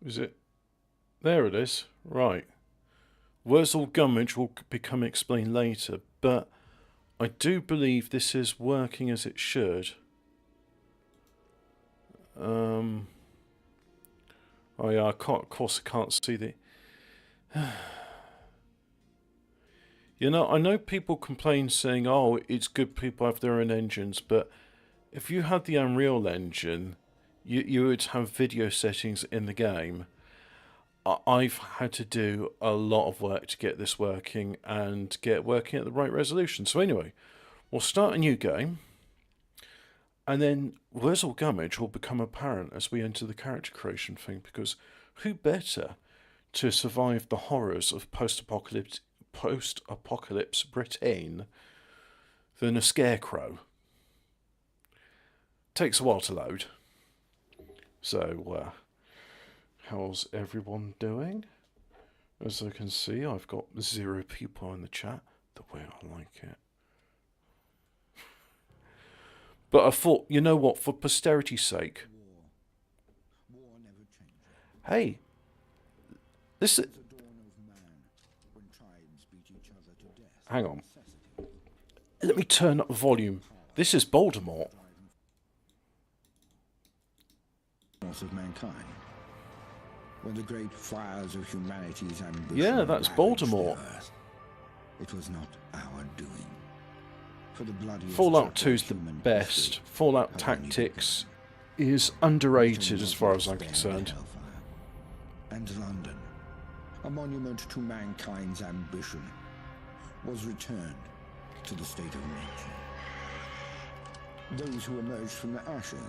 Is it? There it is. Right. Wurzel Gummidge will become explained later, but I do believe this is working as it should. Oh yeah, of course I can't see the... You know, I know people complain saying, oh, it's good people have their own engines, but if you had the Unreal Engine, you would have video settings in the game. I've had to do a lot of work to get this working and get it working at the right resolution. So anyway, we'll start a new game, and then Wurzel Gummidge will become apparent as we enter the character creation thing, because who better to survive the horrors of post-apocalypse Britain than a scarecrow? Takes a while to load. So, how's everyone doing? As I can see, I've got 0 people in the chat, the way I like it. But I thought, you know what, for posterity's sake, hey, this is... Hang on. Let me turn up the volume. This is Voldemort. Of mankind. When the great fires of humanity's ambition, yeah, that's Voldemort. It was not our doing. For the Fallout 2's the best. Fallout Tactics is underrated as far as I'm concerned. And London, a monument to mankind's ambition, was returned to the state of nature. Those who emerged from the ashes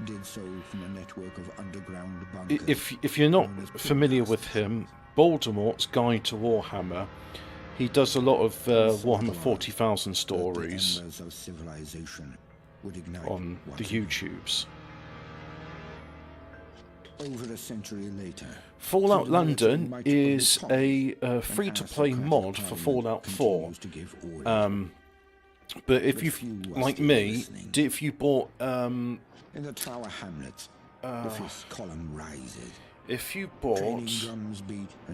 did so from a network of underground bunkers. If you're not familiar with him, Voldemort's Guide to Warhammer, he does a lot of Warhammer 40,000 stories on the YouTubes. Over a century later, Fallout London is a free-to-play mod for Fallout 4. But if you, like me, if you bought in the Tower Hamlets, the fifth column rises. If you bought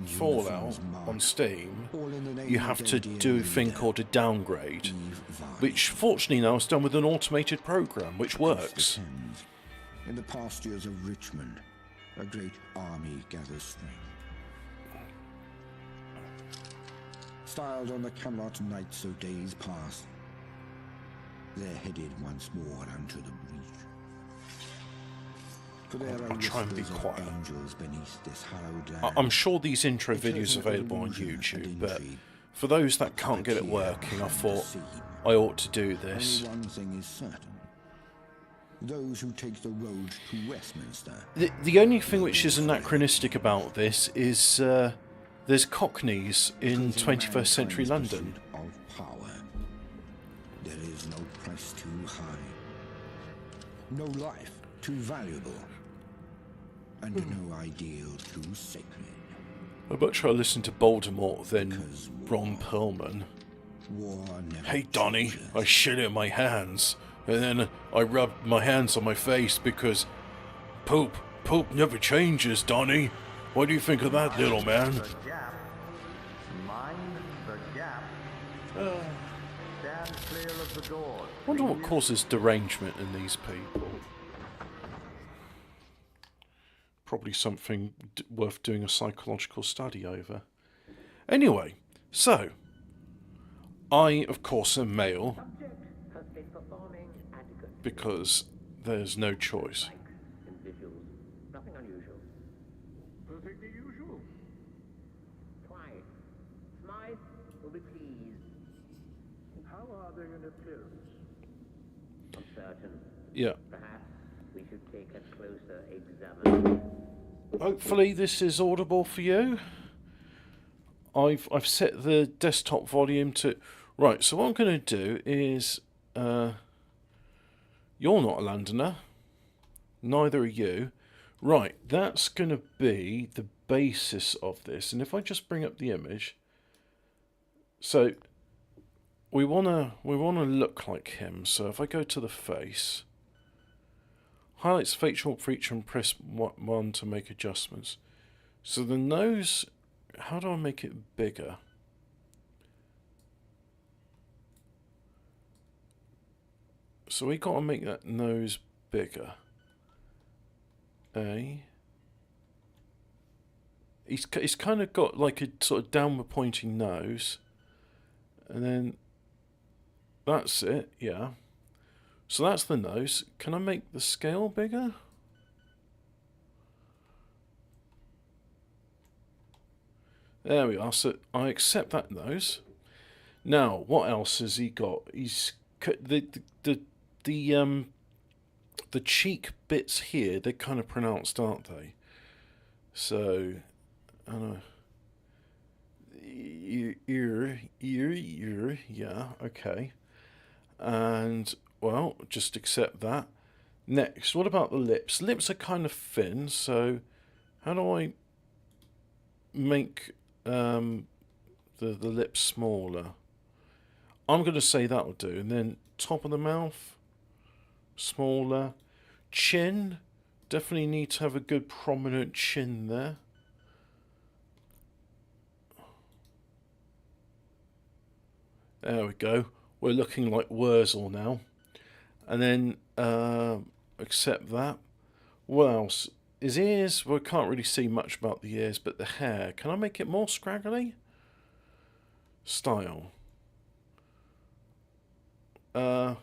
Fallout on Steam, you have to do a thing called a downgrade, which fortunately now is done with an automated program, which works. In the pastures of Richmond, a great army gathers strength. Styled on the Camelot nights of days past, they're headed once more unto the breach. I'll try and be quiet. I'm sure these intro videos are available on YouTube, but for those that can't get it working, I thought I ought to do this. Only one thing is certain. Those who take the road to Westminster. The only thing which is anachronistic about this is there's Cockneys in 21st century London. Of power. There is no price too high, no life too valuable, and no ideal too sacred. I'd much rather listen to Voldemort than Ron Perlman. Hey Donnie, I shit in my hands, and then I rubbed my hands on my face because poop never changes, Donnie. What do you think of that, little man? Mind the gap. Stand clear of the door. Wonder what causes derangement in these people. Probably something worth doing a psychological study over. Anyway, so I, of course, am male because there's no choice. Nothing unusual. Perfectly usual. Try it. Smythe will be pleased. How are they in appearance? Uncertain. Yeah. Perhaps we should take a closer examination. Hopefully this is audible for you. I've set the desktop volume to... Right, so what I'm going to do is... you're not a Londoner. Neither are you. Right, that's going to be the basis of this. And if I just bring up the image... So, we wanna look like him. So if I go to the face... Highlights facial feature and press 1 to make adjustments. So the nose, how do I make it bigger? So we got to make that nose bigger. He's kind of got like a sort of downward pointing nose. And then that's it, yeah. So that's the nose. Can I make the scale bigger? There we are. So I accept that nose. Now, what else has he got? He's the cheek bits here. They're kind of pronounced, aren't they? So, I don't know. Ear, yeah, okay. And, well, just accept that. Next, what about the lips? Lips are kind of thin, so how do I make the lips smaller? I'm going to say that'll do. And then top of the mouth, smaller. Chin, definitely need to have a good prominent chin there. There we go. We're looking like Wurzel now. And then accept that. What else? His ears, well, I can't really see much about the ears, but the hair. Can I make it more scraggly? Style. There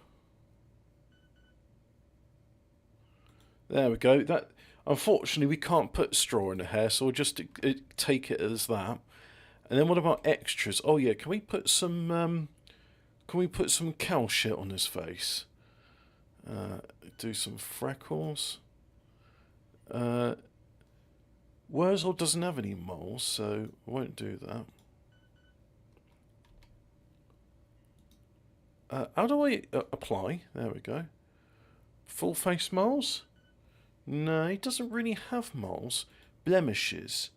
we go. That, unfortunately, we can't put straw in the hair, so we'll just take it as that. And then what about extras? Oh yeah, can we put some cow shit on his face? Do some freckles. Wurzel doesn't have any moles, so I won't do that. How do I apply? There we go. Full face moles? No, he doesn't really have moles. Blemishes.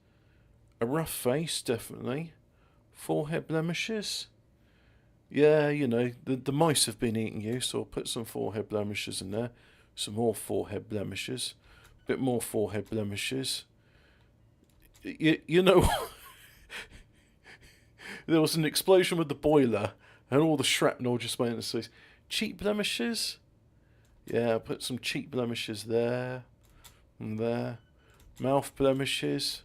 A rough face, definitely. Forehead blemishes. Yeah, you know, the mice have been eating you, so I'll put some forehead blemishes in there. Some more forehead blemishes. A bit more forehead blemishes. You know, there was an explosion with the boiler, and all the shrapnel just went into his face. Cheek blemishes? Yeah, I'll put some cheek blemishes there. And there. Mouth blemishes.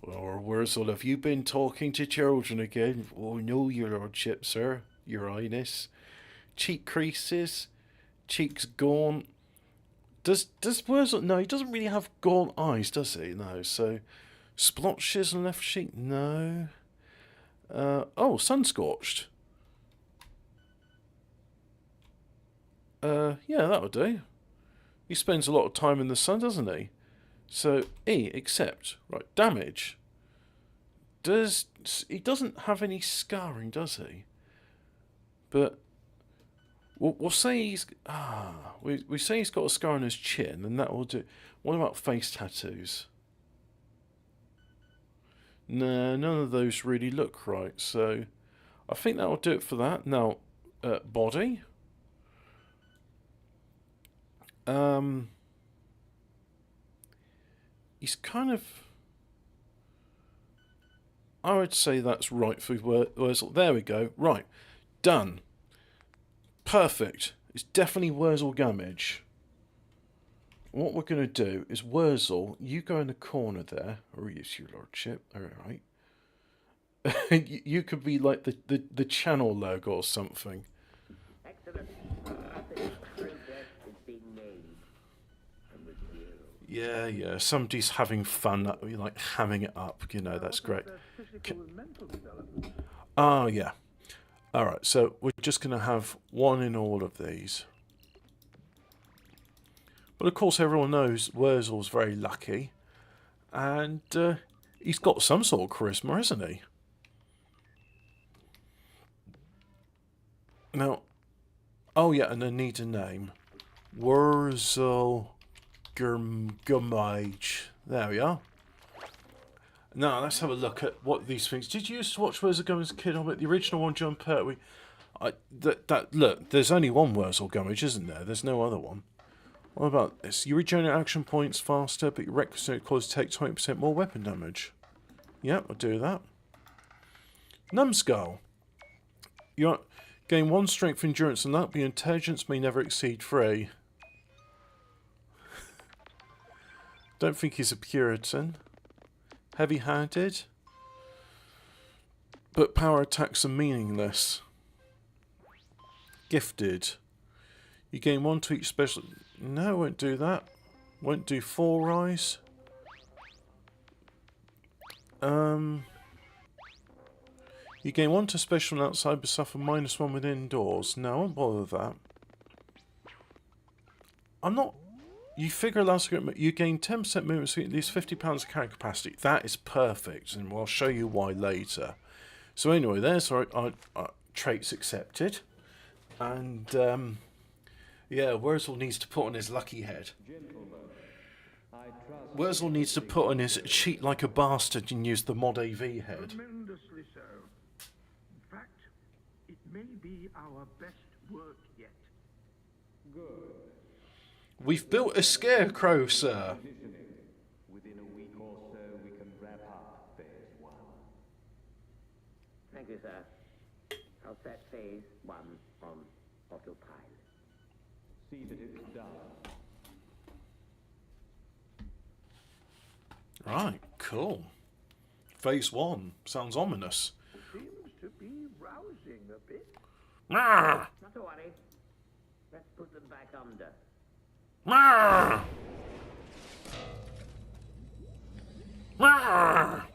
Or Wurzel, have you been talking to children again? Oh no, your lordship, sir. Your highness. Cheek creases. Cheeks gaunt. Does Wurzel... No, he doesn't really have gaunt eyes, does he? No, so... Splotches on left cheek? No. Oh, sun-scorched. Yeah, that'll do. He spends a lot of time in the sun, doesn't he? So, accept. Right, damage. He doesn't have any scarring, does he? But we'll say he's... we say he's got a scar on his chin, and that will do. What about face tattoos? No, none of those really look right, so I think that will do it for that. Now, body. He's kind of... I would say that's right for Wurzel. There we go. Right. Done. Perfect. It's definitely Wurzel Gummidge. What we're going to do is Wurzel, you go in the corner there. Oh, yes, your lordship. Alright. You could be like the channel logo or something. Excellent. Rapid progress is being made. And with you. Yeah. Somebody's having fun, like hamming it up. You know, that's great. Oh, yeah. Alright, so we're just going to have one in all of these. But of course, everyone knows Wurzel's very lucky. And he's got some sort of charisma, hasn't he? Now, oh yeah, and I need a name. Wurzel Gummidge. There we are. Now, let's have a look at what these things... Did you used to watch Wurzel Gummidge as a kid? I bet the original one, John Pertwee. Look, there's only one Wurzel Gummidge, isn't there? There's no other one. What about this? You regenerate action points faster, but your requisite cause take 20% more weapon damage. Yep, I'll do that. Numbskull. You gain 1 strength, endurance, and luck, but your intelligence may never exceed 3. Don't think he's a Puritan. Heavy-handed. But power attacks are meaningless. Gifted. You gain 1 to each special... No, won't do that. Won't do 4 rise. You gain 1 to special outside but suffer -1 within indoors. No, I won't bother with that. I'm not... You figure allows you gain 10% movement speed, at least 50 pounds of carrying capacity. That is perfect, and I'll show you why later. So anyway, there's our traits accepted. And, yeah, Wurzel needs to put on his lucky head. Wurzel needs to put on his cheat like a bastard and use the Mod AV head. Tremendously so. In fact, it may be our best work yet. Good. We've built a scarecrow, sir. Within a week or so, we can wrap up phase 1. Thank you, sir. I'll set phase 1 on autopilot. See that it's done. Right, cool. Phase 1. Sounds ominous. Seems to be rousing a bit. Marr! Not to worry. Let's put them back under. Marr! Marr!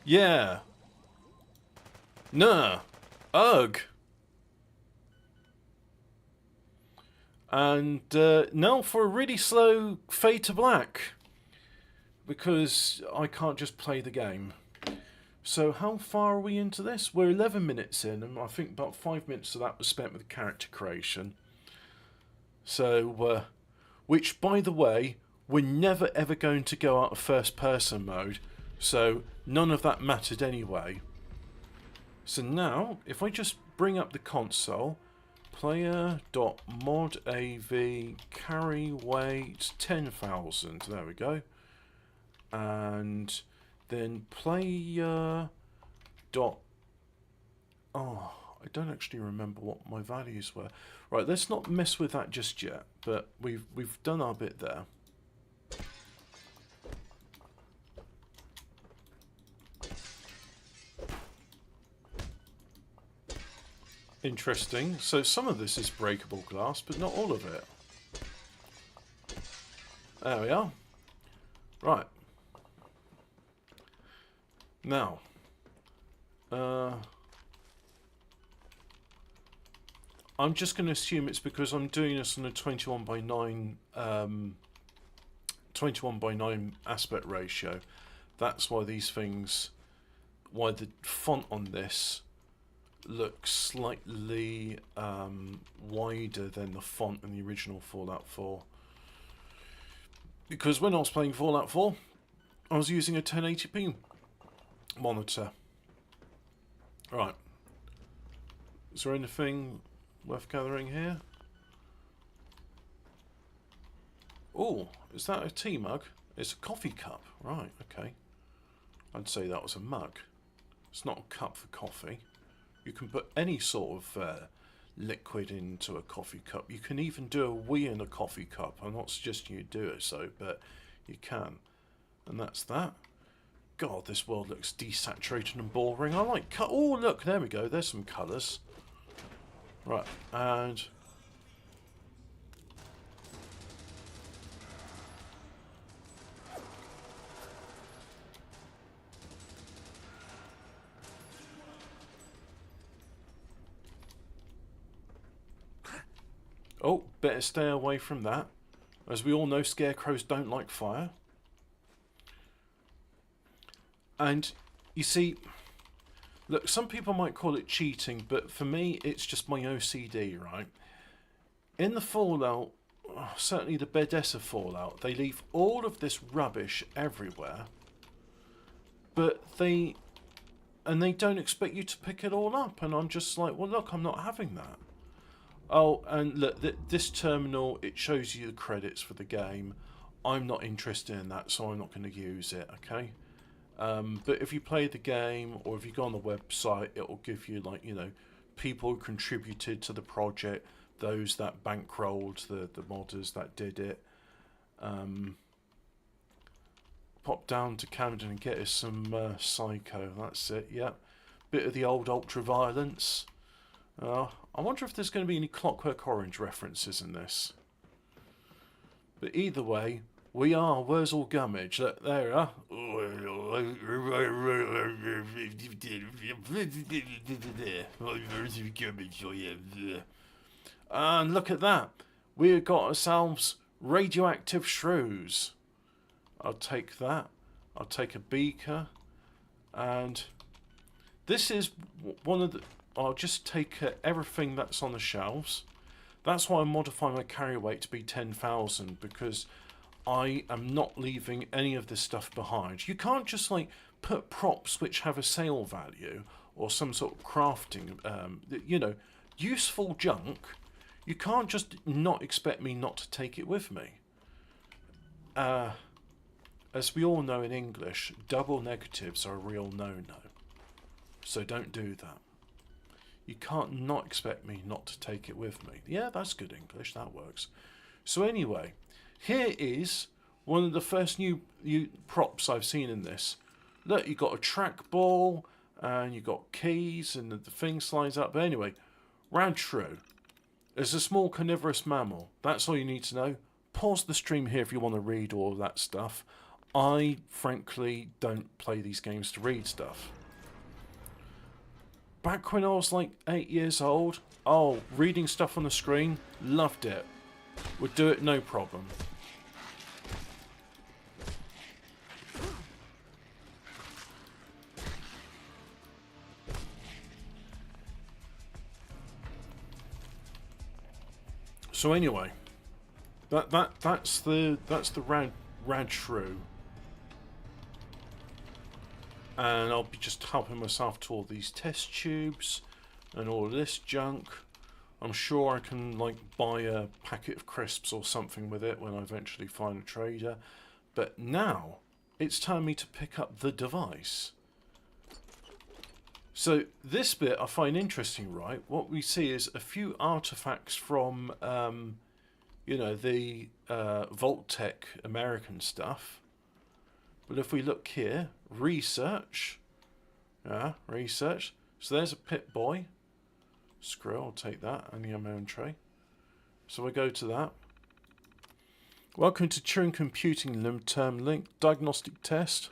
Yeah. Nah. Ugh. And now for a really slow fade to black. Because I can't just play the game. So how far are we into this? We're 11 minutes in, and I think about 5 minutes of that was spent with character creation. So, which, by the way, we're never ever going to go out of first person mode. So none of that mattered anyway. So now, if I just bring up the console, player.modav carry weight 10,000. There we go. And then player dot... Oh, I don't actually remember what my values were. Right, let's not mess with that just yet. But we've done our bit there. Interesting. So some of this is breakable glass, but not all of it. There we are. Right. Now, I'm just going to assume it's because I'm doing this on a 21:9, 21:9 aspect ratio. That's why these things, why the font on this looks slightly wider than the font in the original Fallout 4. Because when I was playing Fallout 4, I was using a 1080p monitor. Right. Is there anything worth gathering here? Oh, is that a tea mug? It's a coffee cup. Right, okay. I'd say that was a mug. It's not a cup for coffee. You can put any sort of liquid into a coffee cup. You can even do a wee in a coffee cup. I'm not suggesting you do it so, but you can. And that's that. God, this world looks desaturated and boring. I like oh, look, there we go. There's some colours. Right, and... Oh, better stay away from that. As we all know, scarecrows don't like fire. And, you see, look, some people might call it cheating, but for me, it's just my OCD, right? In the Fallout, certainly the Bethesda Fallout, they leave all of this rubbish everywhere, but they don't expect you to pick it all up, and I'm just like, well, look, I'm not having that. Oh, and look, this terminal, it shows you the credits for the game. I'm not interested in that, so I'm not going to use it, okay? But if you play the game, or if you go on the website, it will give you, like, you know, people who contributed to the project, those that bankrolled the modders that did it. Pop down to Camden and get us some Psycho, that's it, yeah. Bit of the old ultra-violence. I wonder if there's going to be any Clockwork Orange references in this. But either way, we are Wurzel Gummidge. Look, there we are. And look at that. We've got ourselves radioactive shrews. I'll take that. I'll take a beaker. And this is one of the... I'll just take everything that's on the shelves. That's why I modify my carry weight to be 10,000, because I am not leaving any of this stuff behind. You can't just like put props which have a sale value or some sort of crafting, you know, useful junk. You can't just not expect me not to take it with me. As we all know in English, double negatives are a real no-no. So don't do that. You can't not expect me not to take it with me. Yeah, that's good English, that works. So anyway, here is one of the first new props I've seen in this. Look, you've got a trackball, and you've got keys, and the thing slides up. But anyway, rad shrew is a small carnivorous mammal. That's all you need to know. Pause the stream here if you want to read all of that stuff. I, frankly, don't play these games to read stuff. Back when I was like 8 years old, oh, reading stuff on the screen, loved it. Would do it no problem. So anyway, that's the rad shrew. And I'll be just helping myself to all these test tubes and all of this junk. I'm sure I can like buy a packet of crisps or something with it when I eventually find a trader. But now it's time me to pick up the device. So this bit I find interesting, right? What we see is a few artifacts from, you know, the Vault-Tec American stuff. But if we look here, research. Yeah, research. So there's a Pip-Boy. Screw, I'll take that. And the ammo tray. So we go to that. Welcome to Turing Computing term link. Diagnostic test.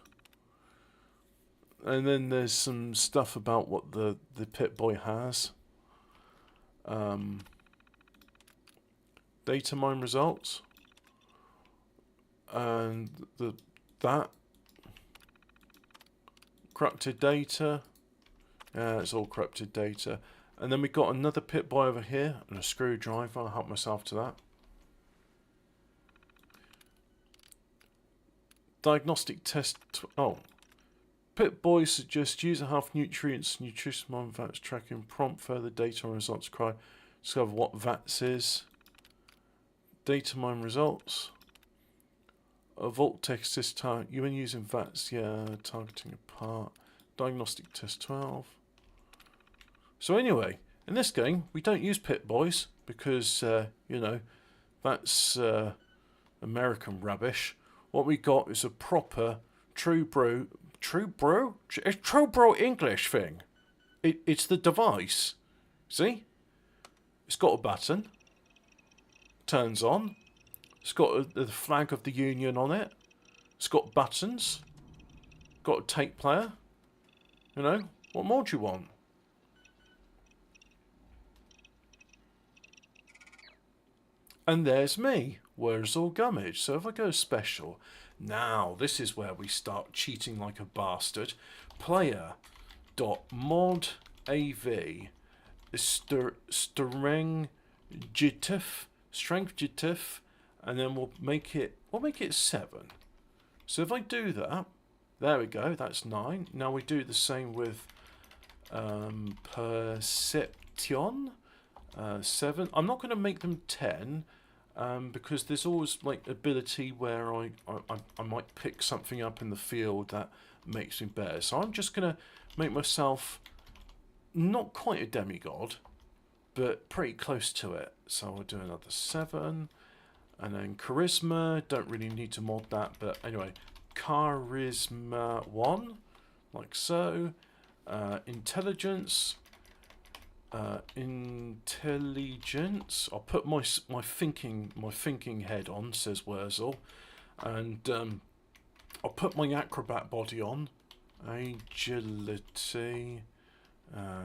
And then there's some stuff about what the Pip-Boy has. Data mine results. And that. Corrupted data. Yeah, it's all corrupted data. And then we've got another Pip-Boy over here and a screwdriver. I'll help myself to that. Diagnostic test. Oh. Pip-Boy suggests user health nutrients, nutrition mine VATS tracking, prompt further data on results. Discover what VATS is. Data mine results. A Vault-Tec assist you when using VATS, yeah, targeting apart. Diagnostic test 12. So anyway, in this game, we don't use Pip-Boys because, you know, that's American rubbish. What we got is a proper true bro English thing. It's the device. See? It's got a button. Turns on. It's got the flag of the Union on it. It's got buttons. Got a tape player. You know, what more do you want? And there's me, Wurzel Gummidge. So if I go special, now this is where we start cheating like a bastard. Player.modav strength jitif, and then we'll make it 7. So if I do that, there we go, that's 9. Now we do the same with perception, 7. I'm not going to make them 10 because there's always like ability where I might pick something up in the field that makes me better. So I'm just going to make myself not quite a demigod, but pretty close to it. So I'll do another 7. And then charisma, don't really need to mod that, but anyway, charisma 1, like so. Intelligence, intelligence. I'll put my thinking head on, says Wurzel, and I'll put my acrobat body on. Agility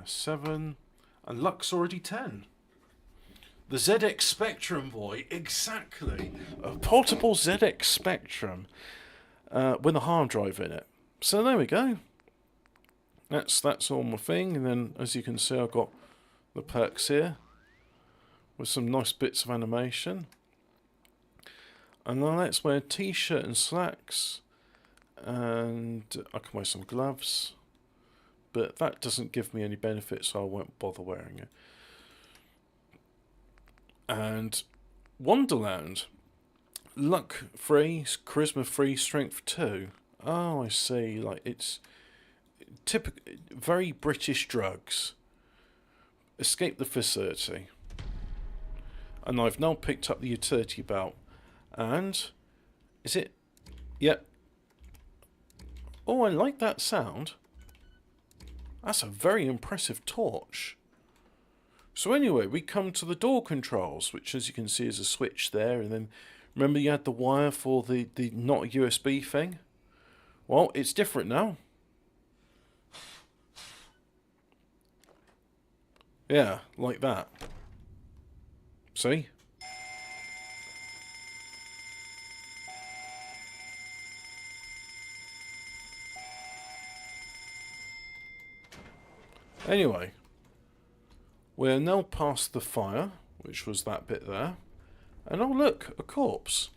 7, and luck's already 10. The ZX Spectrum, boy, exactly. A portable ZX Spectrum with a hard drive in it. So there we go. That's all my thing. And then, as you can see, I've got the perks here with some nice bits of animation. And then let's wear a t-shirt and slacks, and I can wear some gloves. But that doesn't give me any benefit, so I won't bother wearing it. And Wonderland, luck 3, charisma 3, strength 2. Oh, I see. Like, it's typical, very British drugs. Escape the facility. And I've now picked up the utility belt. And is it? Yep. Oh, I like that sound. That's a very impressive torch. So anyway, we come to the door controls, which as you can see is a switch there, and then remember you had the wire for the not a USB thing? Well, it's different now. Yeah, like that. See? Anyway. We're now past the fire, which was that bit there. And oh look, a corpse.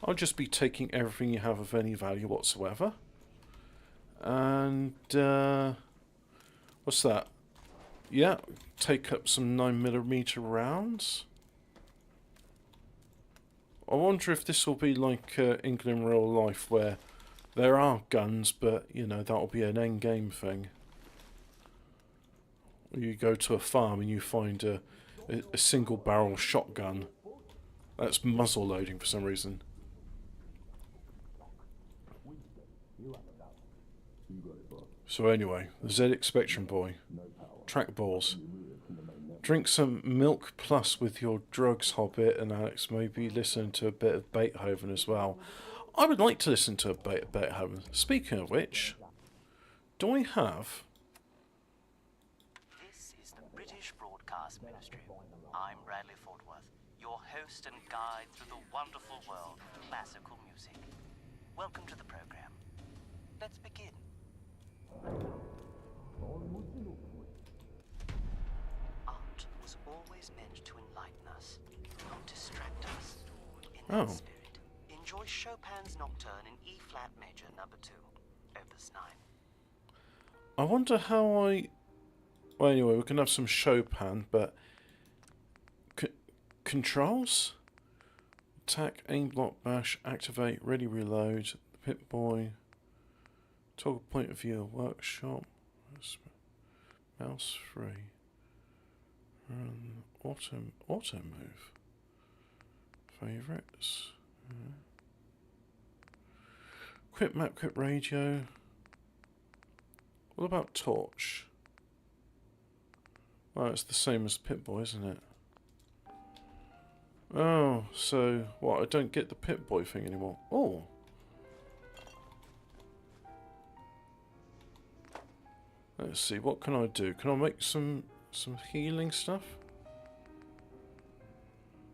I'll just be taking everything you have of any value whatsoever. And, what's that? Yeah, take up some 9mm rounds. I wonder if this will be like England Real Life, where there are guns, but, you know, that'll be an endgame thing. You go to a farm and you find a single barrel shotgun that's muzzle loading for some reason. So anyway, the ZX Spectrum boy, trackballs. Drink some milk plus with your drugs, Hobbit, and Alex. Maybe listen to a bit of Beethoven as well. I would like to listen to a bit of Beethoven. Speaking of which, do I have? Ministry. I'm Bradley Fortworth, your host and guide through the wonderful world of classical music. Welcome to the program. Let's begin. Art was always meant to enlighten us, not distract us. In that spirit, enjoy Chopin's Nocturne in E-flat major number 2, opus 9. I wonder how I... Well, anyway, we can have some Chopin, but... Controls? Attack, aim, block, bash, activate, ready, reload, Pip-Boy, toggle point of view, workshop, mouse free, auto move, favourites, quick map, quick radio. What about torch? Oh, it's the same as Pip-Boy, isn't it? Oh, so what? I don't get the Pip-Boy thing anymore. Oh. Let's see, what can I do? Can I make some healing stuff?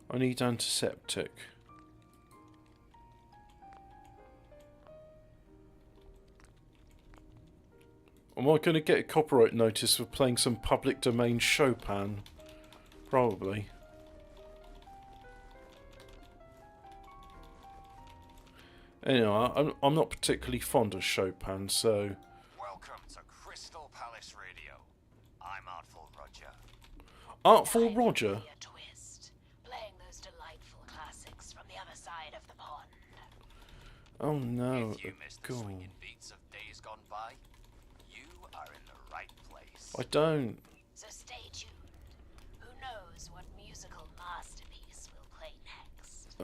I need antiseptic. Am I going to get a copyright notice for playing some public domain Chopin? Probably. Anyway, I'm not particularly fond of Chopin, so... Welcome to Crystal Palace Radio. I'm Artful Roger. Artful Roger. A twist, playing those delightful classics from the other side of the pond. Oh no, If you a miss the ghoul. swinging beats of days gone by, you are in the right place. I don't. So stay tuned. Who knows what musical masterpiece we'll play next?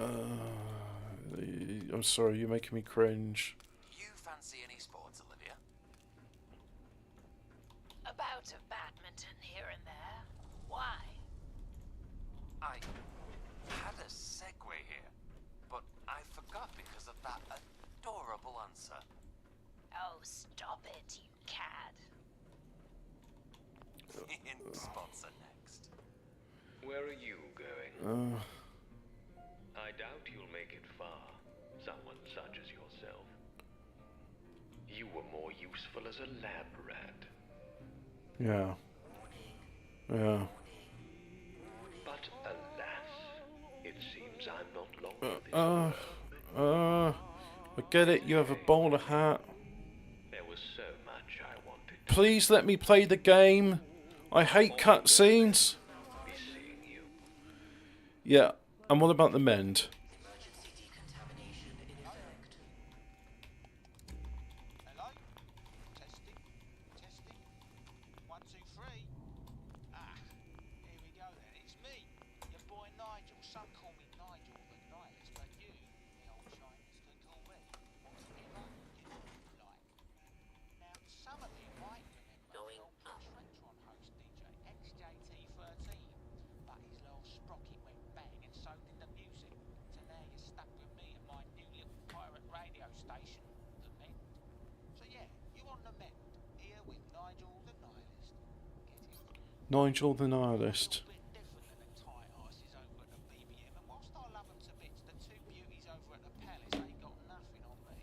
I'm sorry, you're making me cringe. You fancy any sports, Olivia? A bout of badminton here and there. Why? I had a segue here, but I forgot because of that adorable answer. Oh, stop it, you cad. In sponsor next. Where are you going? Uh, I doubt you'll make it far, someone such as yourself. You were more useful as a lab rat. yeah. Yeah. But alas, it seems I'm not long for this. I get it, you have a bowler hat. There was so much I wanted to Please let me play the game. I hate cutscenes. be seeing you. Yeah, and what about the mend? Hello? Testing? Testing? 1, 2, 3. Ah, here we go then. It's me, your boy Nigel. Some call me Nigel the Nihilist, but you, the old Chinese, can call me whatever you like. Now, some of you might remember Tretron host DJ XJT13, but his little sprocket went bang and so did the music. So now you're stuck with me and my new little pirate radio station, The Mend. So yeah, you on The Mend, here with Nigel the Nihilist. Get it? Nigel the Nihilist. A bit different than the tight asses over at the BBM, and whilst I love them to bits, the two beauties over at the Palace ain't got nothing on me.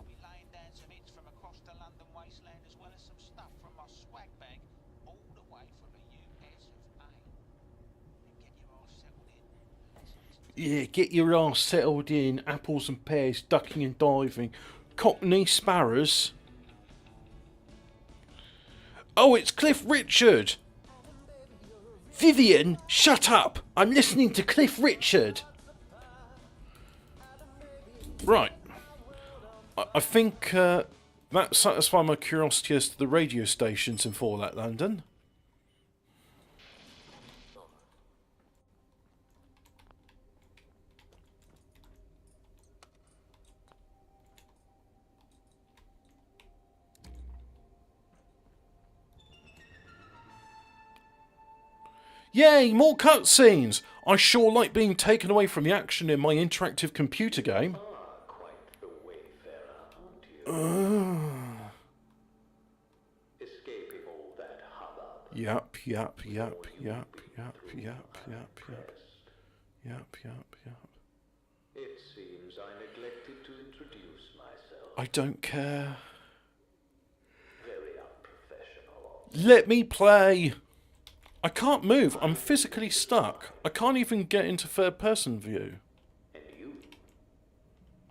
I'll be laying down some hits from across the London wasteland as well as some stuff from my swag bag all the way from the US of A. And get your arse settled in. Yeah, get your ass settled in. Apples and pears, ducking and diving. Cockney sparrows. Oh, it's Cliff Richard. Vivian, shut up. I'm listening to Cliff Richard. Right. I think that satisfied my curiosity as to the radio stations in Fallout London. Yay, more cutscenes! I sure like being taken away from the action in my interactive computer game. Quite the wayfarer, aren't you? Escaping all that hubbub. Yep. It seems I neglected to introduce myself. I don't care. Very unprofessional. Let me play! I can't move. I'm physically stuck. I can't even get into third person view. And you?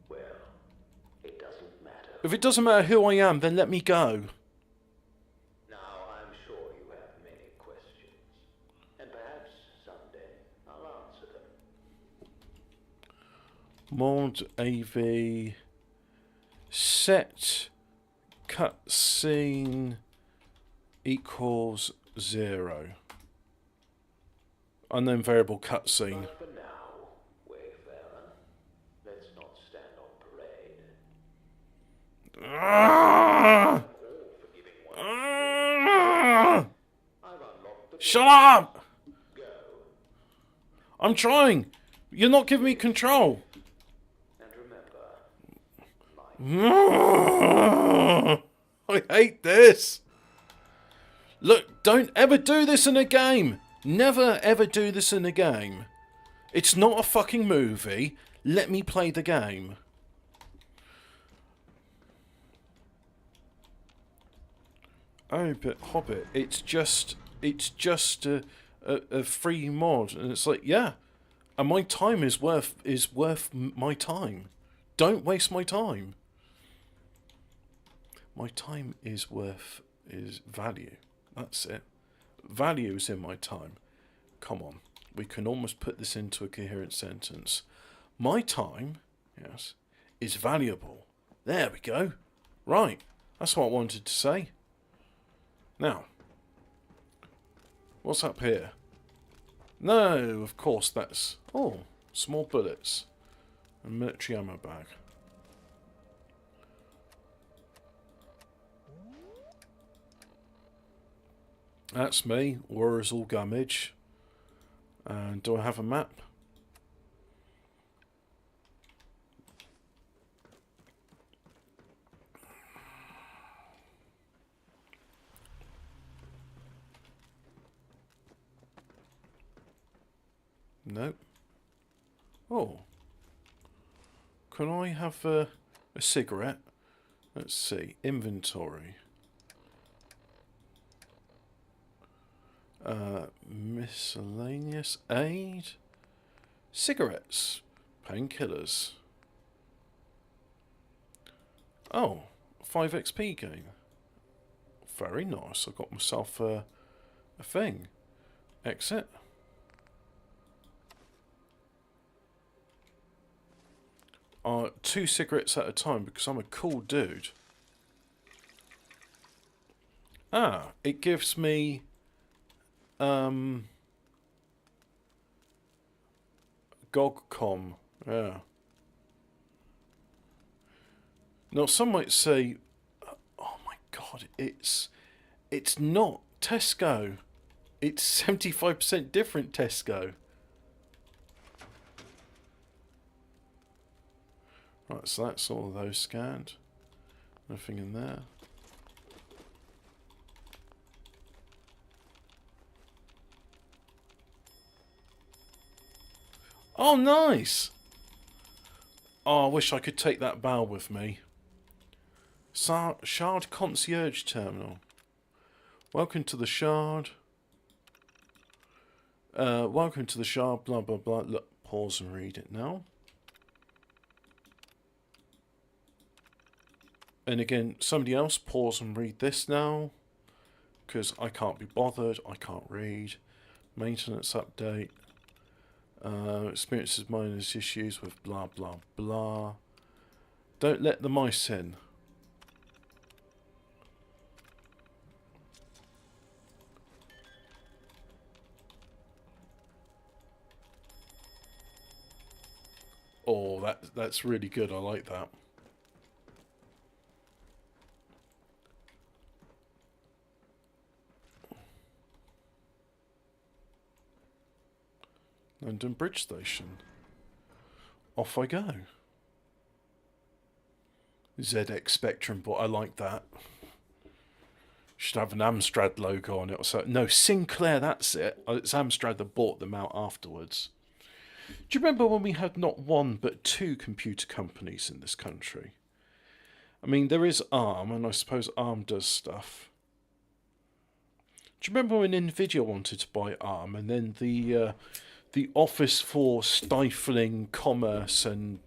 Well, it doesn't matter. If it doesn't matter who I am, then let me go. Now, I'm sure you have many questions. And perhaps someday I'll answer them. Mod AV set cutscene equals 0. Unknown variable cutscene. But for now, wayfarer, let's not stand on parade. Ah! All forgiving one. Ah! I've unlocked the Shut up! go. I'm trying. You're not giving me control. And remember, I hate this. Look, don't ever do this in a game. Never ever do this in a game. It's not a fucking movie. Let me play the game. Oh, but Hobbit, it's just a free mod, and it's like, yeah, and my time is worth my time. Don't waste my time. My time is value. That's it. Value is in my time. come on. We can almost put this into a coherent sentence. My time, yes, is valuable. There we go. Right. That's what I wanted to say. Now, what's up here? No, of course that's... Oh, small bullets. A military ammo bag. That's me, Wurzel Gummidge. And do I have a map? Nope. Oh. Can I have a cigarette? Let's see. Inventory. Miscellaneous aid. Cigarettes. Painkillers. Oh. 5 XP gain. Very nice. I got myself a thing. Exit. 2 cigarettes at a time because I'm a cool dude. Ah, it gives me GOGCOM, yeah. Now some might say, oh my god, it's not Tesco. It's 75% different Tesco. Right, so that's all of those scanned. Nothing in there. Oh, nice! Oh, I wish I could take that bow with me. Shard Concierge Terminal. Welcome to the Shard. Welcome to the Shard, blah, blah, blah. Look, pause and read it now. And again, somebody else pause and read this now. Because I can't be bothered, I can't read. Maintenance update. Experiences minors issues with blah blah blah. Don't let the mice in. Oh, that's really good. I like that. London Bridge Station. Off I go. ZX Spectrum, but I like that. Should have an Amstrad logo on it or so. No, Sinclair, that's it. It's Amstrad that bought them out afterwards. Do you remember when we had not one but 2 computer companies in this country? I mean, there is ARM, and I suppose ARM does stuff. Do you remember when Nvidia wanted to buy ARM, and then the Office for Stifling Commerce and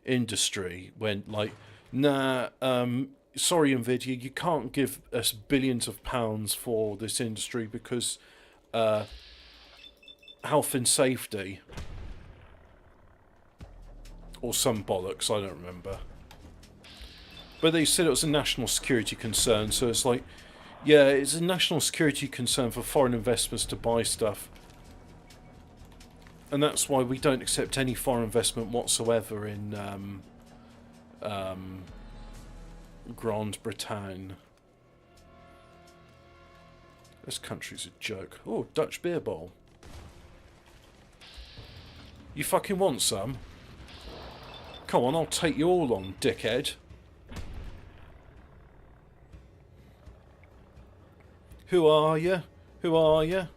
Industry went like, nah, sorry Nvidia, you can't give us billions of pounds for this industry because health and safety. Or some bollocks, I don't remember. But they said it was a national security concern, so it's like, yeah, it's a national security concern for foreign investors to buy stuff. And that's why we don't accept any foreign investment whatsoever in Grand Bretagne. This country's a joke. Oh, Dutch beer bowl. You fucking want some? Come on, I'll take you all on, dickhead. Who are you? Who are you?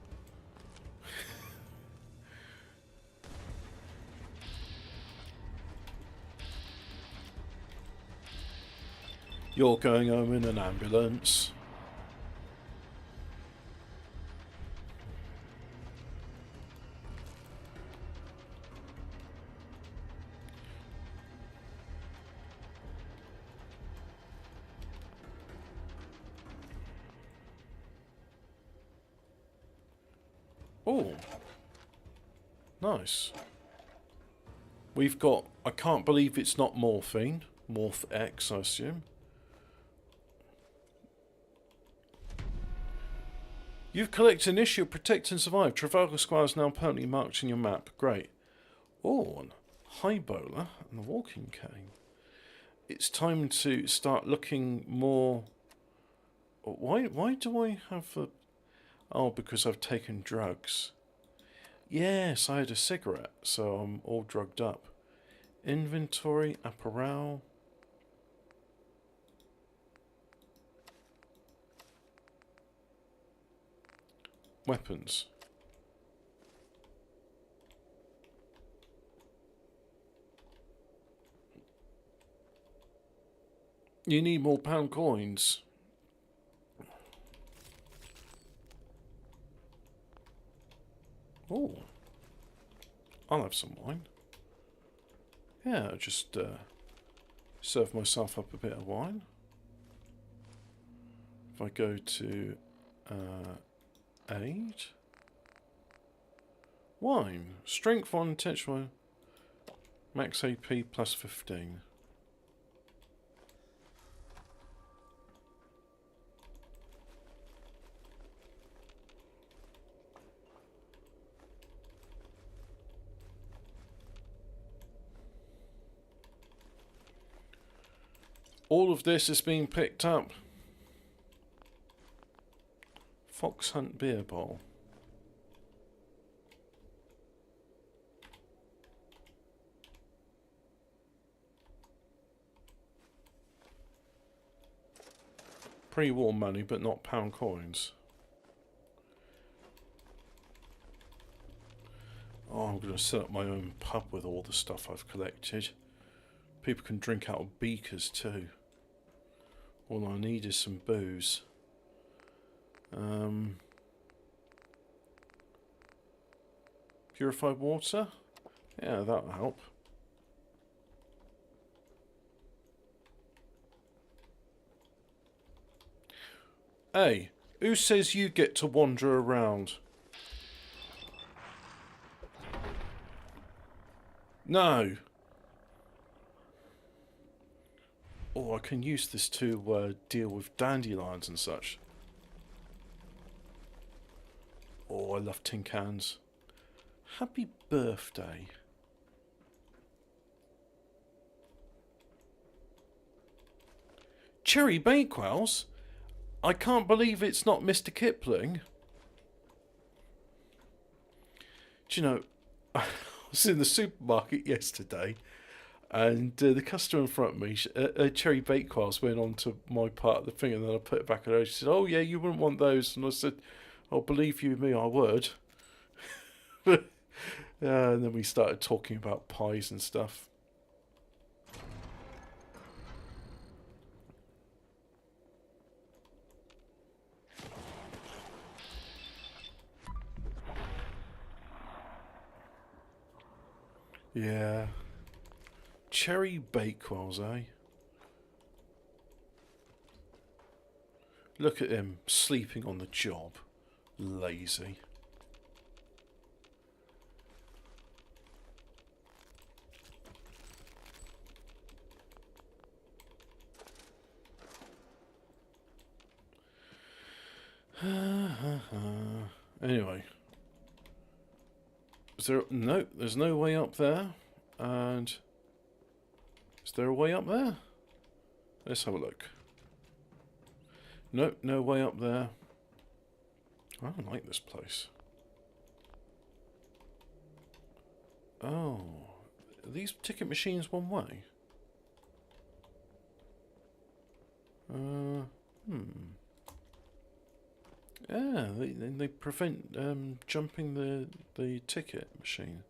You're going home in an ambulance. Oh. Nice. We've got... I can't believe it's not morphine. Morph X, I assume. You've collected an issue of Protect and Survive. Trafalgar Square is now permanently marked in your map. Great. Oh, and High Bowler and the Walking Cane. It's time to start looking more... Why do I have a... Oh, because I've taken drugs. Yes, I had a cigarette, so I'm all drugged up. Inventory, apparel... Weapons. You need more pound coins. Oh. I'll have some wine. Yeah, I'll just serve myself up a bit of wine. If I go to... aid. Wine. Strength 1, intentional. Max AP plus 15. All of this is being picked up. Fox Hunt Beer Bowl. Pre-war money, but not pound coins. Oh, I'm going to set up my own pub with all the stuff I've collected. People can drink out of beakers too. All I need is some booze. Purified water? Yeah, that'll help. Hey, who says you get to wander around? No. Oh, I can use this to deal with dandelions and such. Oh, I love tin cans. Happy birthday. Cherry Bakewells? I can't believe it's not Mr. Kipling. Do you know, I was in the supermarket yesterday and the customer in front of me, Cherry Bakewells went on to my part of the thing and then I put it back at her. She said, oh yeah, you wouldn't want those. And I said, oh, believe you me, I would. And then we started talking about pies and stuff. Yeah. Cherry Bakewells, eh? Look at him sleeping on the job. Lazy. Anyway. Is there... No, there's no way up there. And... Is there a way up there? Let's have a look. Nope, no way up there. I don't like this place. Oh. Are these ticket machines one way? Yeah, they prevent jumping the ticket machine.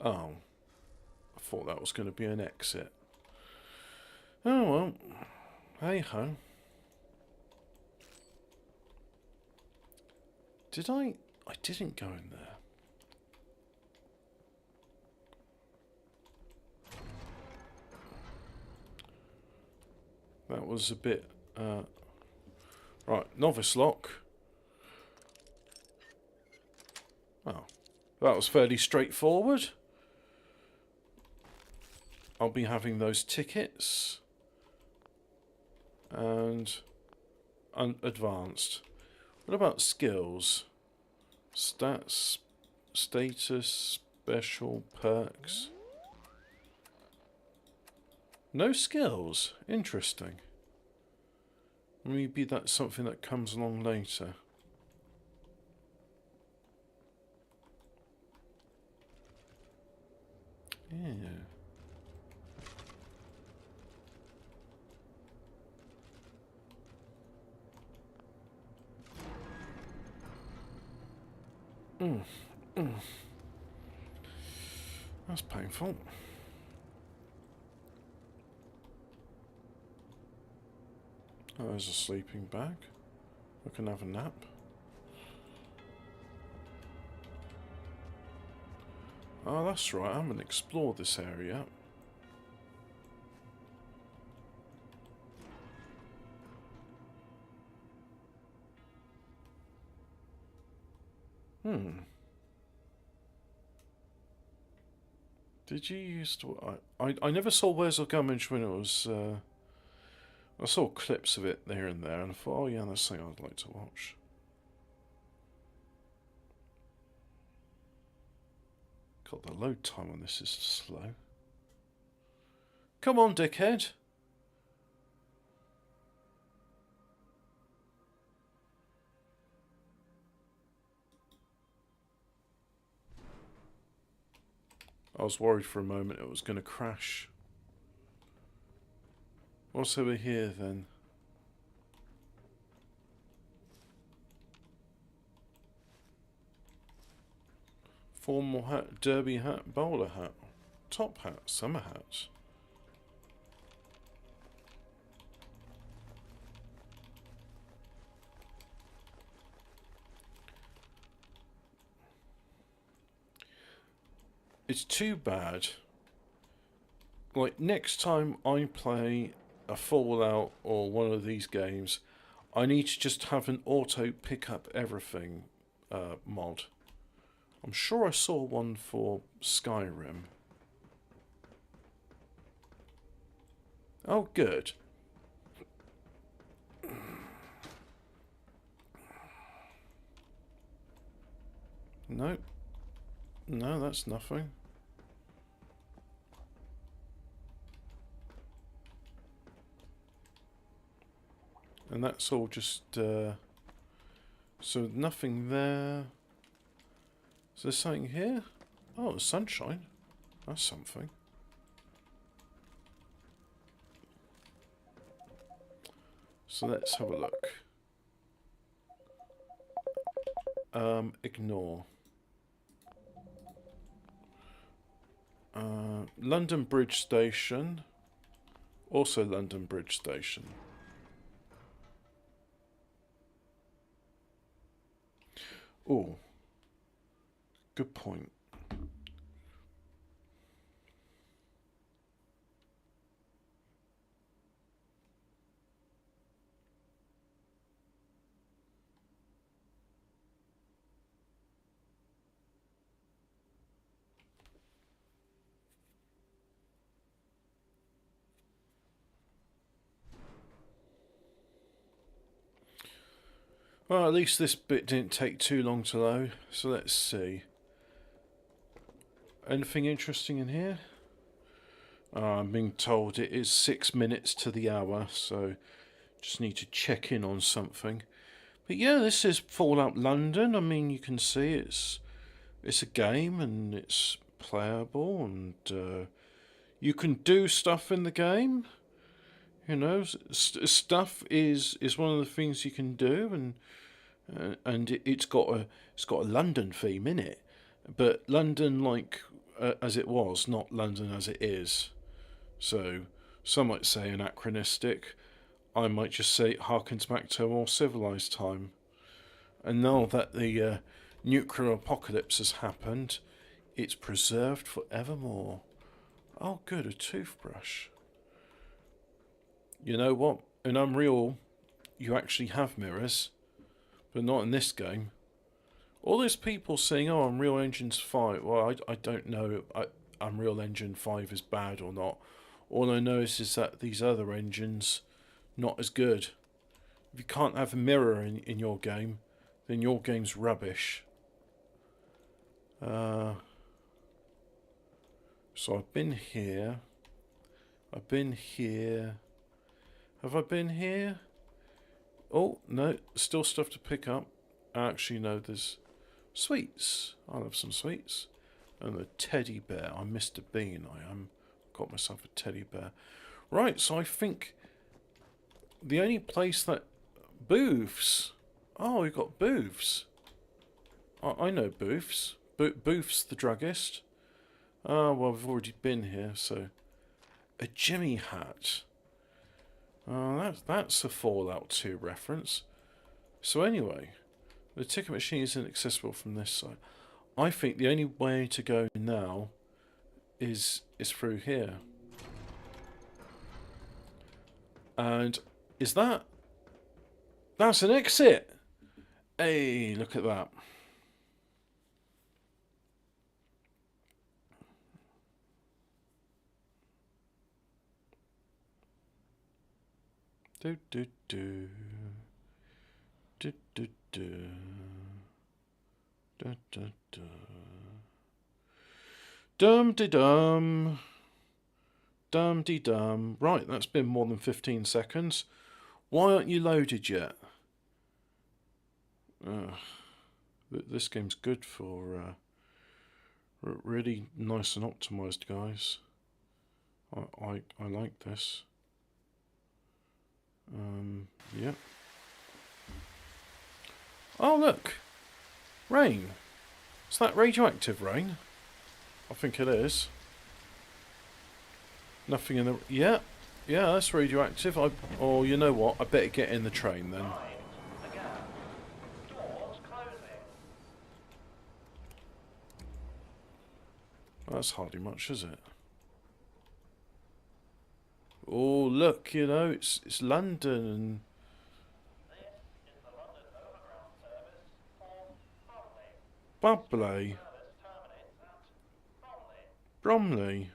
Oh. I thought that was going to be an exit. Oh well. Hey ho. Did I didn't go in there. That was a bit Right, novice lock. Oh, that was fairly straightforward. I'll be having those tickets. And advanced. What about skills? Stats, status, special, perks. No skills. Interesting. Maybe that's something that comes along later. Yeah. That's painful. Oh, there's a sleeping bag. I can have a nap. Oh, that's right. I haven't explored this area. Did you used to... I never saw Wurzel Gummidge when it was... I saw clips of it there and there, and I thought, oh yeah, that's something I'd like to watch. God, the load time on this is slow. Come on, dickhead. I was worried for a moment it was going to crash. What's over here then? Formal hat, derby hat, bowler hat, top hat, summer hat. It's too bad. Like, next time I play a Fallout or one of these games, I need to just have an auto pick up everything mod. I'm sure I saw one for Skyrim. Oh, good. Nope. No, that's nothing. And that's all just, so nothing there. Is there something here? Oh, sunshine. That's something. So let's have a look. Ignore. London Bridge Station. Also London Bridge Station. Oh, good point. Well, at least this bit didn't take too long to load, so let's see. Anything interesting in here? I'm being told it is 6 minutes to the hour, so just need to check in on something. But yeah, this is Fallout London. I mean, you can see it's a game and it's playable, and you can do stuff in the game. You know, stuff is one of the things you can do, and it's got a London theme in it, but London like as it was, not London as it is. So some might say anachronistic. I might just say it harkens back to a more civilized time. And now that the nuclear apocalypse has happened, it's preserved forevermore. Oh, good, a toothbrush. You know what? in Unreal, you actually have mirrors, but not in this game. All those people saying, "Oh, Unreal Engine's 5." Well, I don't know. Unreal Engine 5 is bad or not. All I know is that these other engines not as good. If you can't have a mirror in your game, then your game's rubbish. So I've been here. I've been here. Have I been here? Oh, no. Still stuff to pick up. Actually, no, there's sweets. I'll have some sweets. And a teddy bear. I'm Mr. Bean, I am. Got myself a teddy bear. Right, so I think the only place that... Booths. Oh, we've got booths. I know booths. Booths the druggist. Ah, well, we've already been here, so... A Jimmy hat. That's a Fallout 2 reference. So anyway, the ticket machine isn't accessible from this side. I think the only way to go now is through here. And is that... That's an exit! Hey, look at that. Do do do. Do do do. Da da da. Dum de dum. Dum de dum. Right, that's been more than 15 seconds. Why aren't you loaded yet? This game's good for really nice and optimized, guys. I like this. Yeah. Oh look, rain. Is that radioactive rain? I think it is. Nothing in the... Yeah, that's radioactive. Oh, you know what? I better get in the train then. That's hardly much, is it? Oh, look, you know, it's London and... Bubbly. Bromley.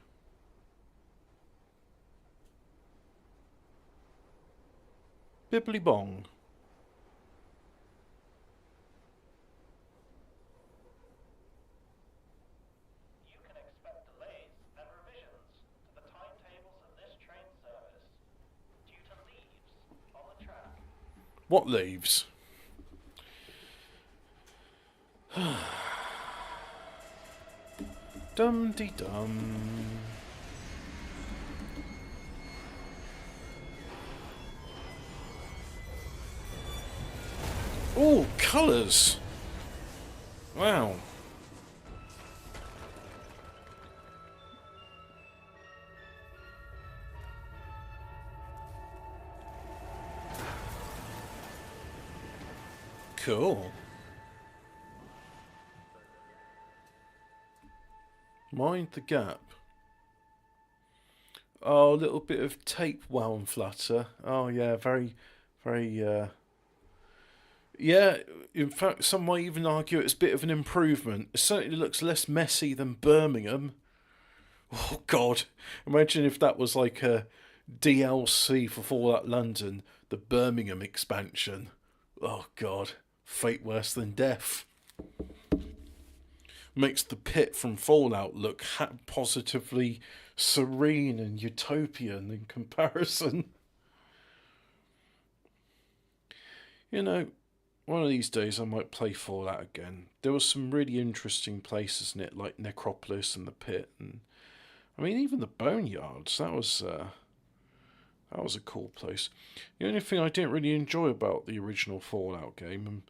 Bibbly bong. You can expect delays and revisions to the timetables of this train service due to leaves on the track. What leaves? Dum de dum. Oh, colours! Wow. Cool. Mind the gap. Oh, a little bit of tape wound flutter. Oh yeah, very, yeah, in fact, some might even argue it's a bit of an improvement. It certainly looks less messy than Birmingham. Oh God, imagine if that was like a DLC for Fallout London, the Birmingham expansion. Oh God, fate worse than death. Makes the pit from Fallout look positively serene and utopian in comparison. You know, one of these days I might play Fallout again. There was some really interesting places in it, like Necropolis and the pit, and I mean even the Boneyards. That was a cool place. The only thing I didn't really enjoy about the original Fallout game, and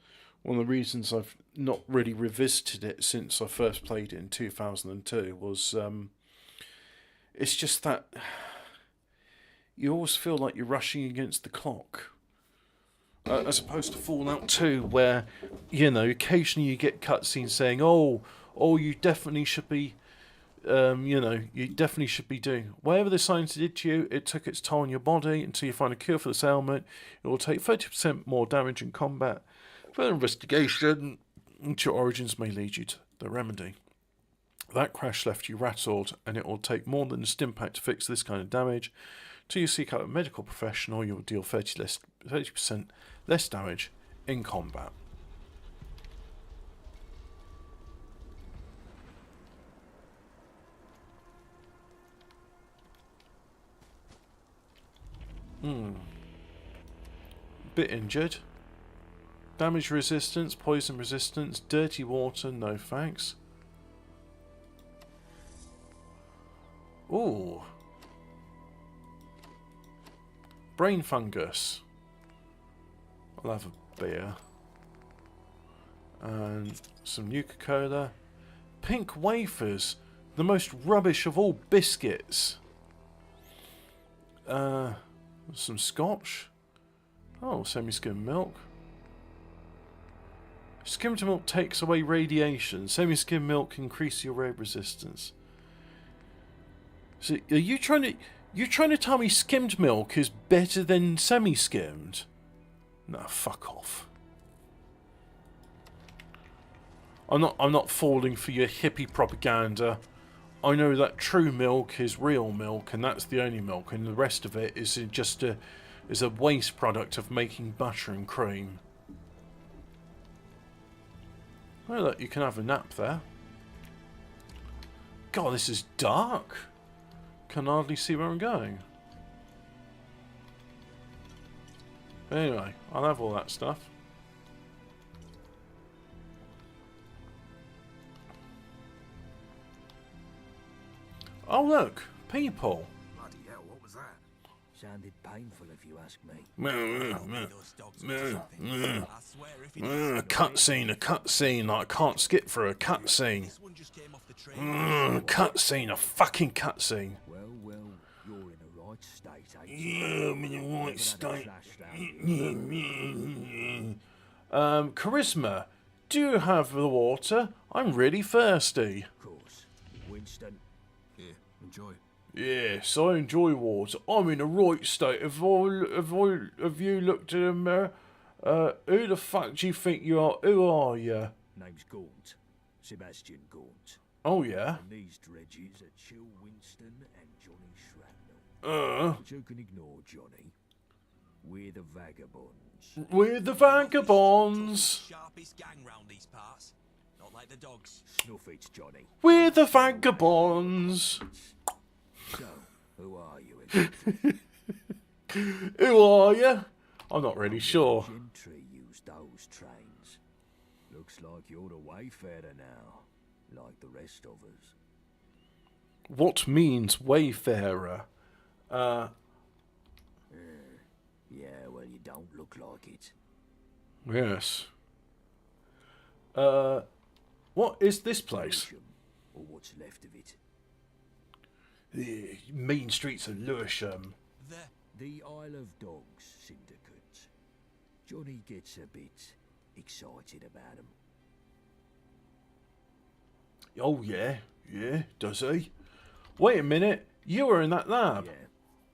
one of the reasons I've not really revisited it since I first played it in 2002, was it's just that you always feel like you're rushing against the clock. As opposed to Fallout 2, where, you know, occasionally you get cutscenes saying, oh, you definitely should be you know, you definitely should be doing. Whatever the science did to you, it took its toll on your body. Until you find a cure for this ailment, it will take 30% more damage in combat. Further investigation into your origins may lead you to the remedy. That crash left you rattled, and it will take more than a Stimpack to fix this kind of damage. Till you seek out a medical professional, you will deal 30% less damage in combat. Bit injured. Damage resistance, poison resistance, dirty water, no thanks. Ooh. Brain fungus. I'll have a beer. And some Nuka-Cola. Pink wafers. The most rubbish of all biscuits. Some scotch. Oh, semi-skimmed milk. Skimmed milk takes away radiation. Semi-skimmed milk increases your raid resistance. So, are you trying to tell me skimmed milk is better than semi-skimmed? No, fuck off. I'm not falling for your hippie propaganda. I know that true milk is real milk, and that's the only milk, and the rest of it is just a waste product of making butter and cream. Oh look, you can have a nap there. God, this is dark. Can hardly see where I'm going. But anyway, I'll have all that stuff. Oh look, people. Bloody hell, what was that? Sounded painful if you ask me. A cutscene. I can't skip through a cutscene. Cutscene, a fucking cutscene. Well, you're in the right state, ain't you? Yeah, I'm in the right state. Charisma, do you have the water? I'm really thirsty. Of course. Winston. Here, enjoy. Yes, I enjoy water. I'm in the right state. Have you looked in the mirror? Who the fuck do you think you are? Who are you? Name's Gaunt. Sebastian Gaunt. Oh, yeah? And these dredges are Chill Winston and Johnny Shrapnel. But you can ignore Johnny. We're the Vagabonds. We're the Vagabonds. Sharpest gang round these parts. Not like the dogs. Snuff it, Johnny. We're the Vagabonds. So, who are you exactly? Who are you? I'm not really sure. Gentry use those trains. Looks like you're the wayfarer now, like the rest of us. What means wayfarer? Yeah, well, you don't look like it. Yes. What is this place? Or what's left of it? The mean streets of Lewisham. The Isle of Dogs Syndicate. Johnny gets a bit excited about them. Oh, yeah. Yeah, does he? Wait a minute. You were in that lab. Yeah.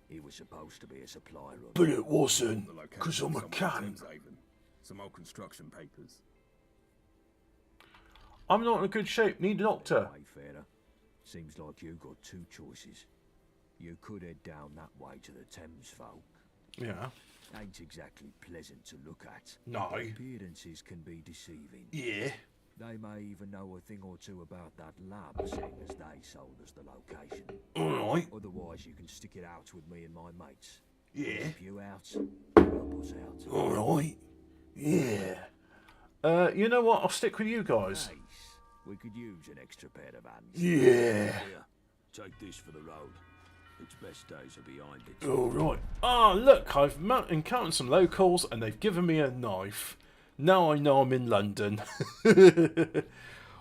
He was supposed to be a supply room. But it wasn't, because I'm a cunt. Some old construction papers. I'm not in a good shape. Need a doctor. Wayfarer. Seems like you got two choices. You could head down that way to the Thames folk. Yeah. Ain't exactly pleasant to look at. No. Appearances can be deceiving. Yeah. They may even know a thing or two about that lab, seeing as they sold us the location. Alright. Otherwise, you can stick it out with me and my mates. Yeah. Help you out, help us out. Alright. Yeah. You know what? I'll stick with you guys. Nice. We could use an extra pair of hands. Yeah. Here, take this for the road. Its best days are behind it. Alright. Ah, look, I've encountered some locals and they've given me a knife. Now I know I'm in London.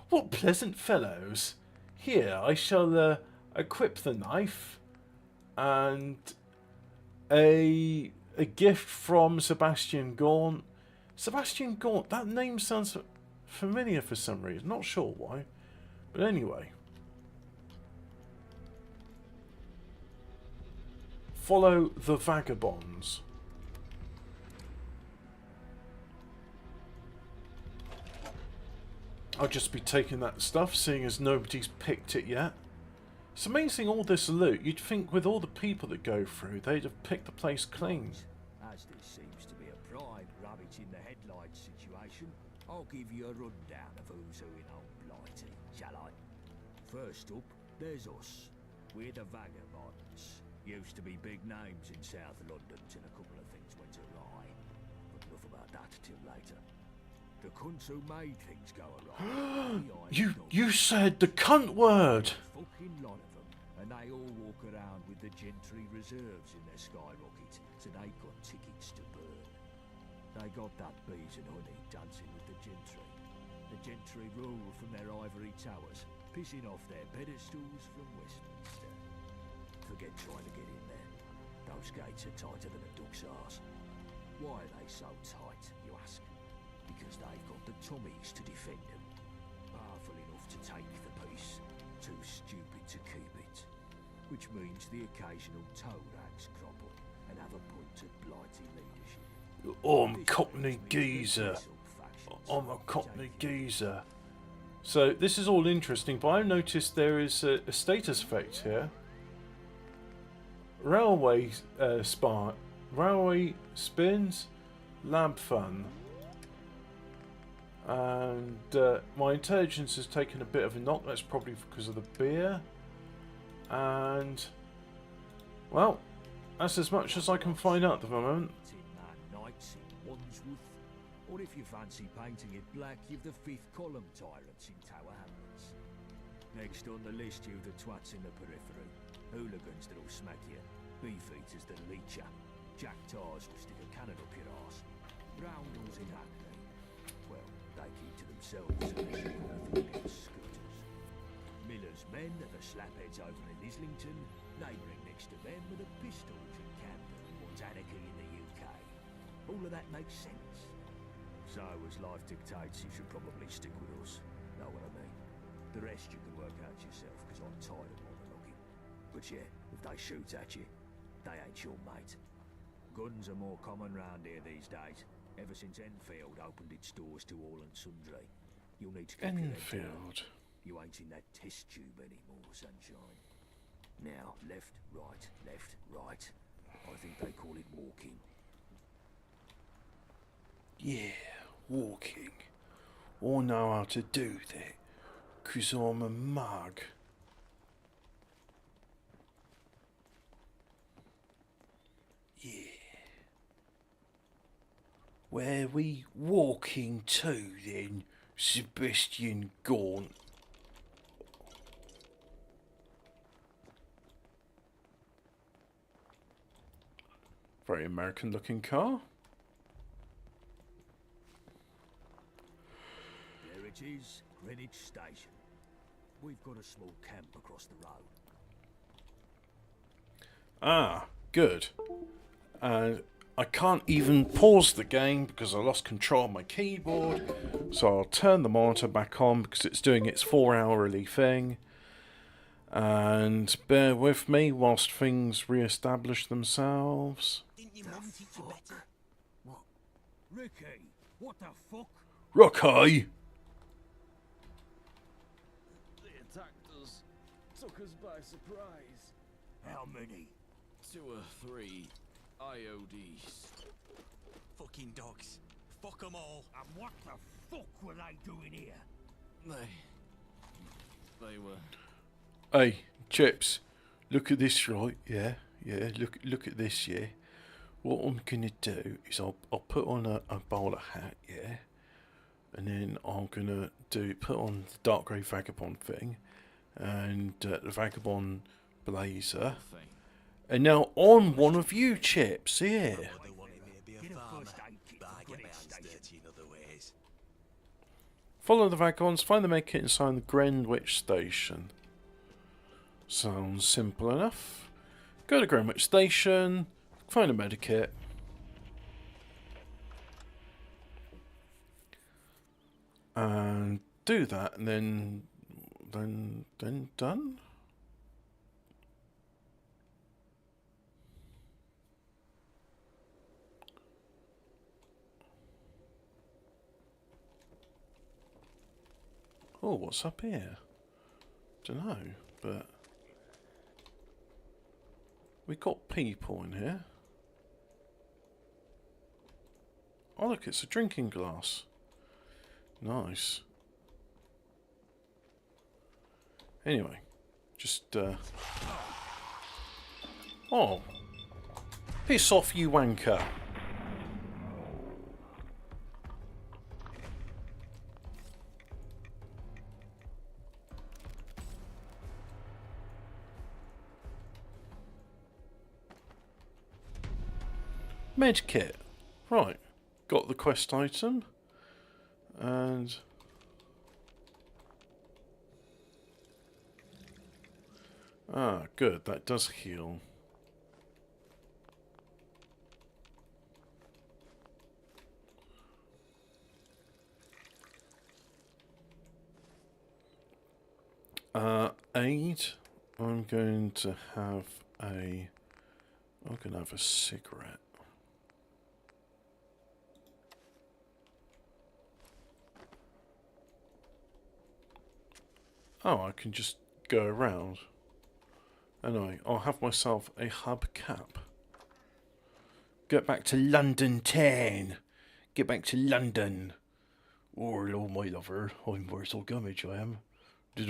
What pleasant fellows. Here, I shall equip the knife. And a gift from Sebastian Gaunt. Sebastian Gaunt, that name sounds familiar for some reason. Not sure why. But anyway. follow the vagabonds. I'll just be taking that stuff, seeing as nobody's picked it yet. It's amazing all this loot. You'd think with all the people that go through, they'd have picked the place clean. As this seems to be a pride rabbit in the headlights situation, I'll give you a rundown of who's who in old Blighty, shall I? First up, there's us. We're the Vagabonds. Used to be big names in South London till a couple of things went awry. But enough about that till later. The cunts who made things go awry. You said the cunt word. Fucking lot of them, and they all walk around with the gentry reserves in their skyrocket, so they got tickets to burn. They got that bees and honey dancing with the gentry. The gentry rule from their ivory towers, pissing off their pedestals from Westminster. Forget trying to get in there. Those gates are tighter than a duck's arse. Why are they so tight, you ask? Because they've got the Tommies to defend them. Powerful enough to take the peace, too stupid to keep it. Which means the occasional toe rags crop up and have a point at Blighty leadership. I'm Cockney Geezer. I'm a Cockney Geezer. So this is all interesting, but I noticed there is a status effect here. Railway spins, lab fun. And my intelligence has taken a bit of a knock. That's probably because of the beer. And well, that's as much as I can find out at the moment. Or if you fancy painting it black, you've the 5th column tyrants in Tower Hamlets. Next on the list, you've the twats in the periphery. Hooligans that'll smack you. Beefeaters that'll eat ya. Jack Tars will stick a cannon up your arse. Roundels in Hackney. Well, they keep to themselves and they do nothing against scooters. Miller's men are the slapheads over in Islington. Neighbouring next to them are the pistols in Camden and what's anarchy in the UK. All of that makes sense. So, as life dictates, you should probably stick with us. Know what I mean? The rest you can work out yourself, because I'm tired of monologuing. But yeah, if they shoot at you, they ain't your mate. Guns are more common round here these days, ever since Enfield opened its doors to all and sundry. You'll need to keep your head down. Enfield. You ain't in that test tube anymore, sunshine. Now, left, right, left, right. I think they call it walking. Yeah, walking. I know how to do that, 'cause I'm a mug. Yeah. Where we walking to then, Sebastian Gaunt? Very American looking car. There it is, Greenwich Station. We've got a small camp across the road. Ah, good. And I can't even pause the game because I lost control of my keyboard. So I'll turn the monitor back on because it's doing its 4-hourly thing. And bear with me whilst things re-establish themselves. Didn't your mum teach you better? What? Ricky, what the fuck? Rocky! They attacked us. Took us by surprise. How many? 2 or 3 IODs. Fucking dogs. Fuck them all. And what the fuck were they doing here? They were... Hey, Chips, look at this, right? Yeah, look at this, yeah. What I'm gonna do is I'll put on a bowler hat, yeah, and then I'm gonna put on the dark grey vagabond thing, and the vagabond blazer, and now on one of you, Chips, yeah. Follow the vagabonds, find the medkit inside the Greenwich Station. Sounds simple enough. Go to Greenwich Station, find a medikit. And do that, and then done. Oh, what's up here? Don't know, but we got people in here. Oh look, it's a drinking glass. Nice. Anyway, just oh, piss off, you wanker. Medkit. Right. Got the quest item. And ah, good. That does heal. Aid. I'm going to have a cigarette. Oh, I can just go around. Anyway, I'll have myself a hubcap. Get back to London 10. Get back to London. Oh, hello, my lover. I'm Wurzel Gummidge, I am. That's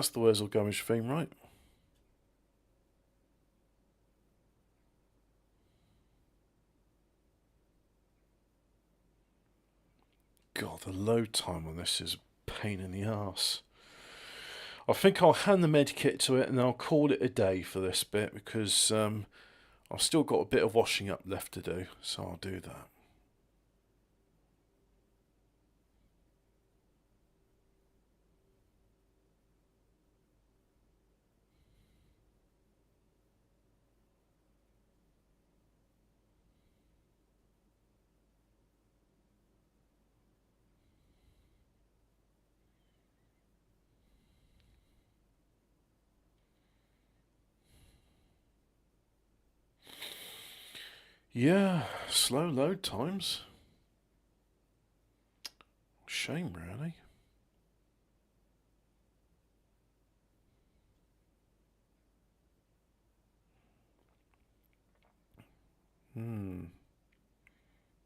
the Wurzel Gummidge theme, right? God, the load time on this is a pain in the arse. I think I'll hand the medkit to it and I'll call it a day for this bit because I've still got a bit of washing up left to do, so I'll do that. Yeah, slow load times. Shame, really.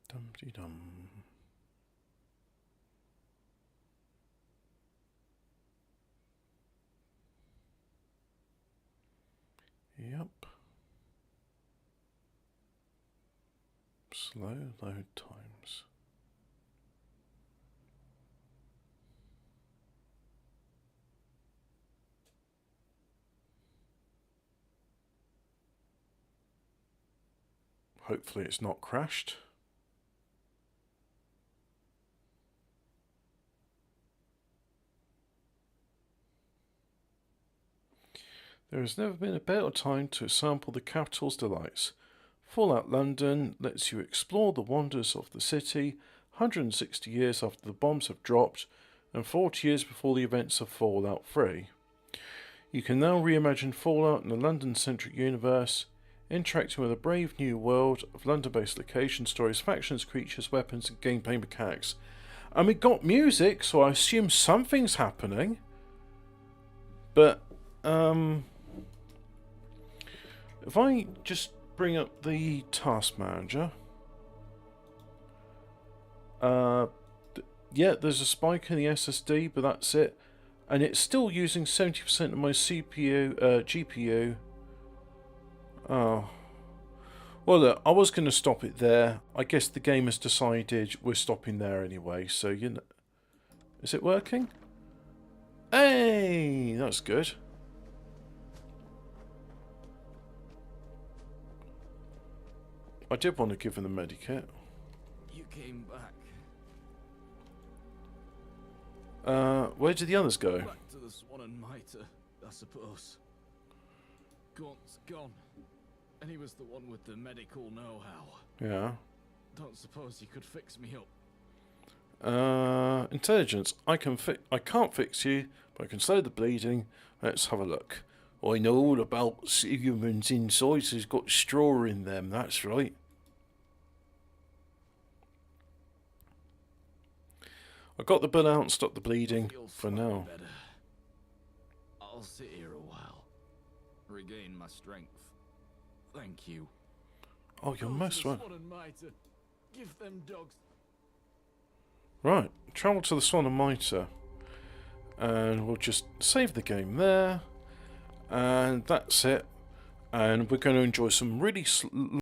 Dum-de-dum. Yep. Slow load times. Hopefully it's not crashed. There has never been a better time to sample the capital's delights. Fallout London lets you explore the wonders of the city 160 years after the bombs have dropped and 40 years before the events of Fallout 3. You can now reimagine Fallout in a London-centric universe, interacting with a brave new world of London-based locations, stories, factions, creatures, weapons, and gameplay mechanics. And we got music, so I assume something's happening. But, if I just bring up the task manager. Yeah, there's a spike in the SSD, but that's it. And it's still using 70% of my GPU. Oh. Well, look, I was going to stop it there. I guess the game has decided we're stopping there anyway, so you know. Is it working? Hey, that's good. I did want to give him the medikit. You came back. Where did the others go? Back to the Swan and Mitre, I suppose. Gaunt's gone. And he was the one with the medical know-how. Yeah. Don't suppose you could fix me up. Intelligence. I can't fix you, but I can slow the bleeding. Let's have a look. I know all about humans' insides. Who's got straw in them. That's right. I got the blood out and stopped the bleeding for now. Better. I'll sit here a while, regain my strength. Thank you. Oh, you're most welcome. Give them dogs. Right, travel to the Swan and Mitre, and we'll just save the game there, and that's it. And we're going to enjoy some really